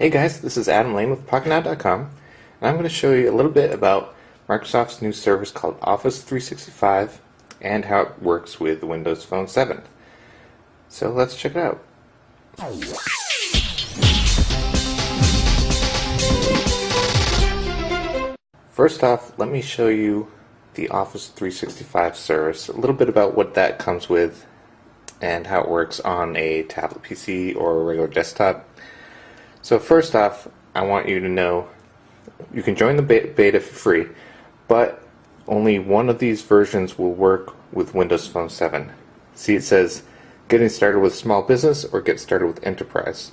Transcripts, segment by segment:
Hey guys, this is Adam Lane with Pocketnow.com, and I'm going to show you a little bit about Microsoft's new service called Office 365 and how it works with Windows Phone 7. So let's check it out. First off, let me show you the Office 365 service, a little bit about what that comes with and how it works on a tablet PC or a regular desktop. So first off, I want you to know you can join the beta for free, but only one of these versions will work with Windows Phone 7. See, it says getting started with small business or get started with enterprise.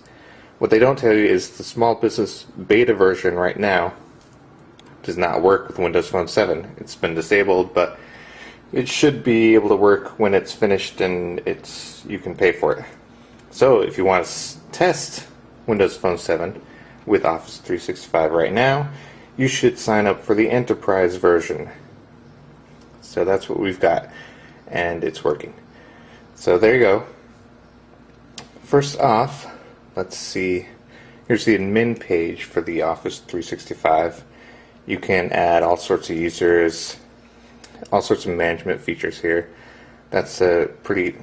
What they don't tell you is the small business beta version right now does not work with Windows Phone 7. It's been disabled, but it should be able to work when it's finished and you can pay for it. So if you want to test Windows Phone 7 with Office 365 right now, you should sign up for the enterprise version. So that's what we've got, and it's working. So there you go. First off, let's see. Here's the admin page for the Office 365. You can add all sorts of users, all sorts of management features here. That's pretty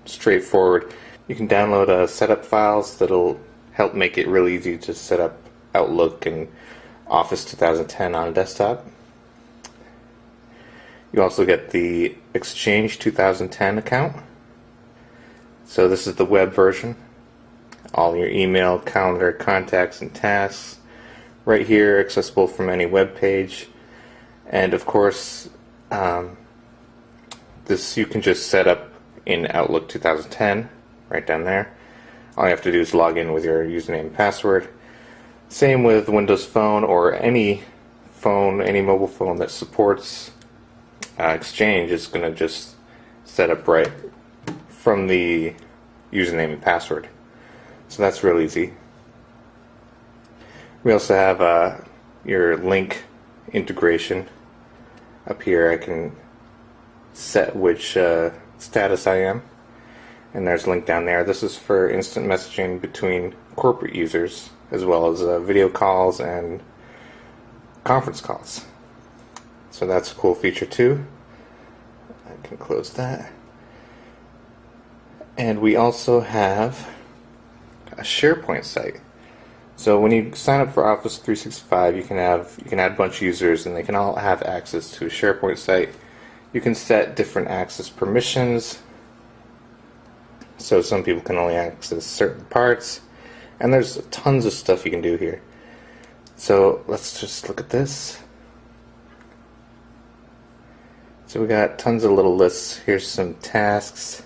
straightforward. You can download setup files that'll help make it really easy to set up Outlook and Office 2010 on a desktop. You also get the Exchange 2010 account. So this is the web version. All your email, calendar, contacts, and tasks right here, accessible from any web page. And of course, this you can just set up in Outlook 2010 right down there. All you have to do is log in with your username and password. Same with Windows Phone or any phone, any mobile phone that supports Exchange is going to just set up right from the username and password. So that's real easy. We also have your link integration up here. I can set which status I am, and there's a link down there. This is for instant messaging between corporate users as well as video calls and conference calls. So that's a cool feature too. I can close that. And we also have a SharePoint site. So when you sign up for Office 365, you can add a bunch of users and they can all have access to a SharePoint site. You can set different access permissions, so some people can only access certain parts, and there's tons of stuff you can do here. So let's just look at this. So we got tons of little lists. Here's some tasks.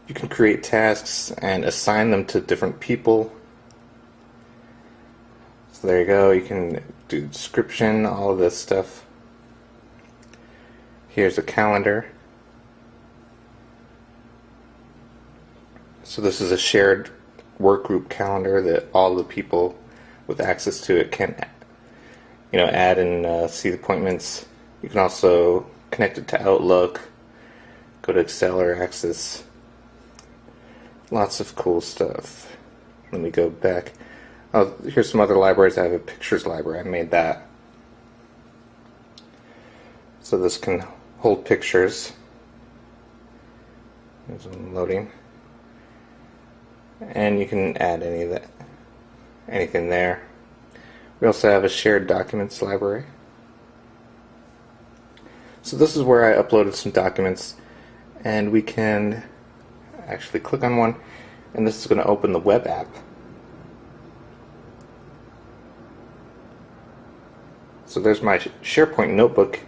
You can create tasks and assign them to different people. So there you go. You can do description, all of this stuff. Here's a calendar. So this is a shared workgroup calendar that all the people with access to it can, add and see the appointments. You can also connect it to Outlook, go to Excel or Access. Lots of cool stuff. Let me go back. Oh, here's some other libraries. I have a pictures library. I made that. So this can hold pictures. There's some loading. And you can add anything there. We also have a shared documents library. So this is where I uploaded some documents, and we can actually click on one, and this is going to open the web app. So there's my SharePoint notebook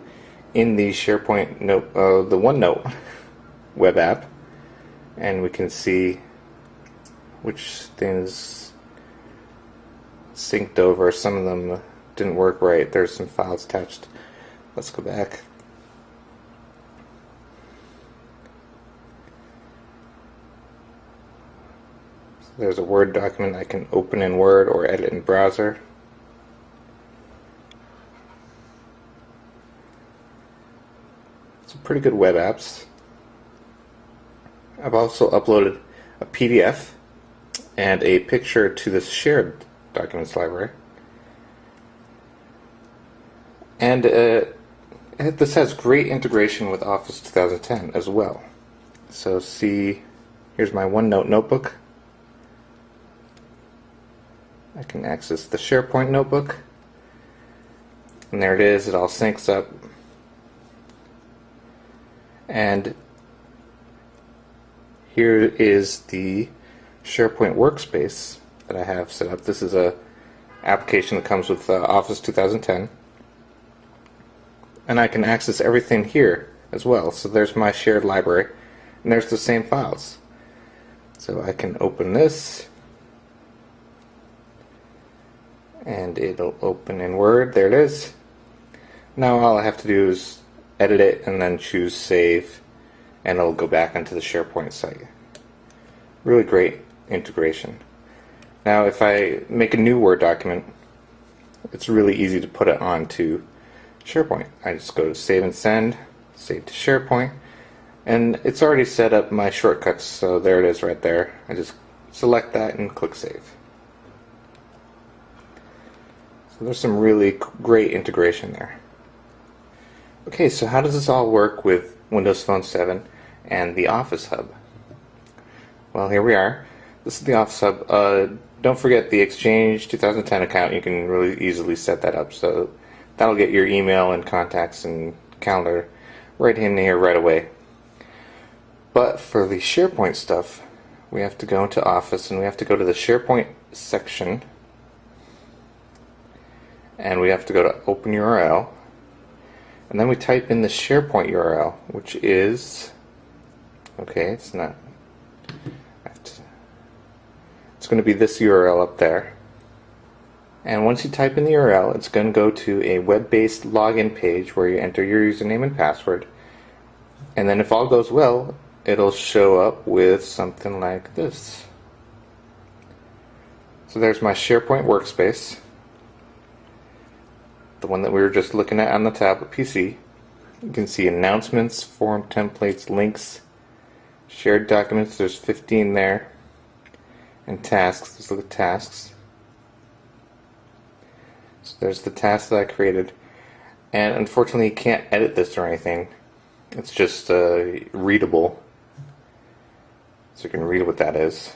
in the SharePoint the OneNote web app, and we can see which things synced over. Some of them didn't work right. There's some files attached. Let's go back. There's a Word document I can open in Word or edit in browser. Some pretty good web apps. I've also uploaded a PDF, and a picture to the shared documents library. And this has great integration with Office 2010 as well. So see, here's my OneNote notebook. I can access the SharePoint notebook. And there it is, it all syncs up. And here is the SharePoint workspace that I have set up. This is a application that comes with Office 2010. And I can access everything here as well. So there's my shared library, and there's the same files. So I can open this, and it'll open in Word. There it is. Now all I have to do is edit it and then choose Save, and it'll go back onto the SharePoint site. Really great integration. Now if I make a new Word document, it's really easy to put it onto SharePoint. I just go to Save and Send, Save to SharePoint, and it's already set up my shortcuts, so there it is right there. I just select that and click Save. So there's some really great integration there. Okay, so how does this all work with Windows Phone 7 and the Office Hub? Well, here we are. This is the Office Hub. Don't forget the Exchange 2010 account. You can really easily set that up. So that'll get your email and contacts and calendar right in here right away. But for the SharePoint stuff, we have to go into Office and we have to go to the SharePoint section, and we have to go to Open URL, and then we type in the SharePoint URL, which is, okay, it's not, it's going to be this URL up there. And once you type in the URL, it's going to go to a web-based login page where you enter your username and password. And then if all goes well, it'll show up with something like this. So there's my SharePoint workspace, the one that we were just looking at on the tablet PC. You can see announcements, form templates, links, shared documents, there's 15 there, and tasks. Let's look at tasks. So there's the task that I created, and unfortunately you can't edit this or anything. It's just readable, so you can read what that is.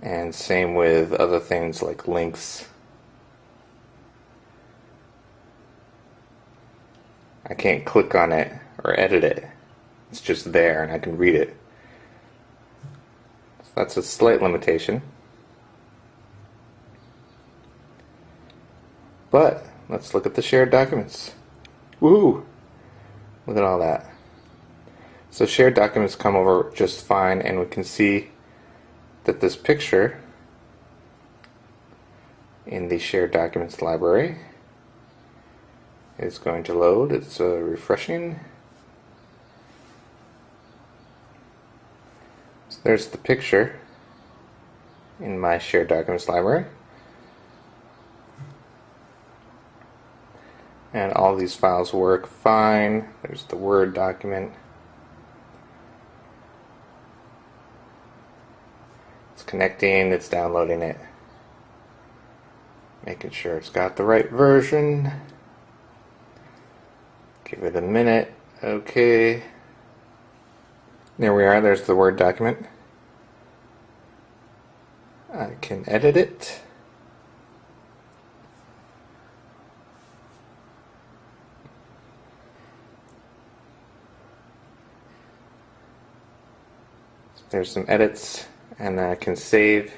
And same with other things like links. I can't click on it or edit it. It's just there and I can read it. So that's a slight limitation. But let's look at the shared documents. Woohoo! Look at all that. So shared documents come over just fine, and we can see that this picture in the shared documents library is going to load. It's refreshing. So there's the picture in my shared documents library. And all these files work fine. There's the Word document. It's connecting, it's downloading it. Making sure it's got the right version. Give it a minute. Okay. There we are, there's the Word document. I can edit it. There's some edits, and I can save,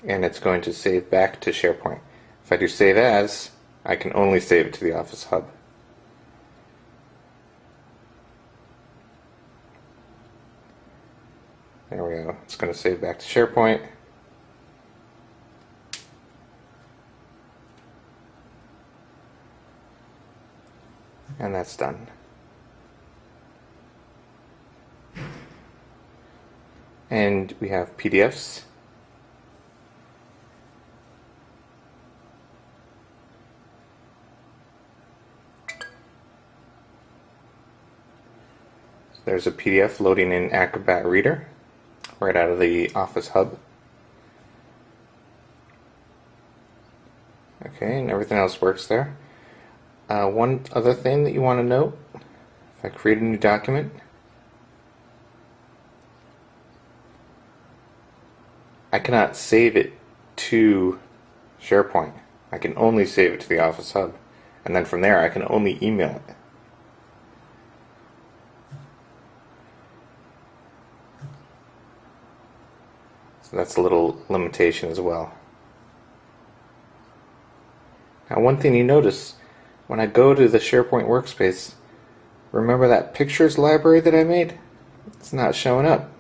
and it's going to save back to SharePoint. If I do save as, I can only save it to the Office Hub. There we go. It's going to save back to SharePoint. And that's done. And we have PDFs. There's a PDF loading in Acrobat Reader right out of the Office Hub. Okay, and everything else works there. One other thing that you want to note, if I create a new document, I cannot save it to SharePoint. I can only save it to the Office Hub. And then from there I can only email it. So that's a little limitation as well. Now one thing you notice, when I go to the SharePoint workspace, remember that pictures library that I made? It's not showing up.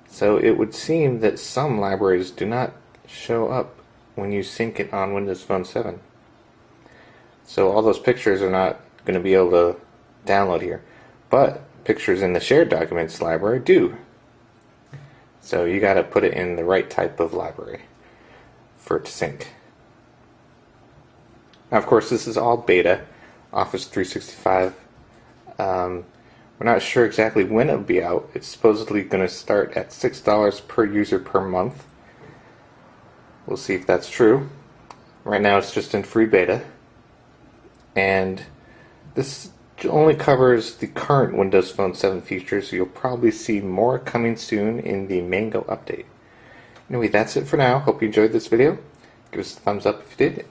So it would seem that some libraries do not show up when you sync it on Windows Phone 7. So all those pictures are not going to be able to download here. But pictures in the shared documents library do. So you got to put it in the right type of library for it to sync. Now, of course, this is all beta, Office 365. We're not sure exactly when it'll be out. It's supposedly going to start at $6 per user per month. We'll see if that's true. Right now it's just in free beta. And this only covers the current Windows Phone 7 features, so you'll probably see more coming soon in the Mango update. Anyway, that's it for now. Hope you enjoyed this video. Give us a thumbs up if you did.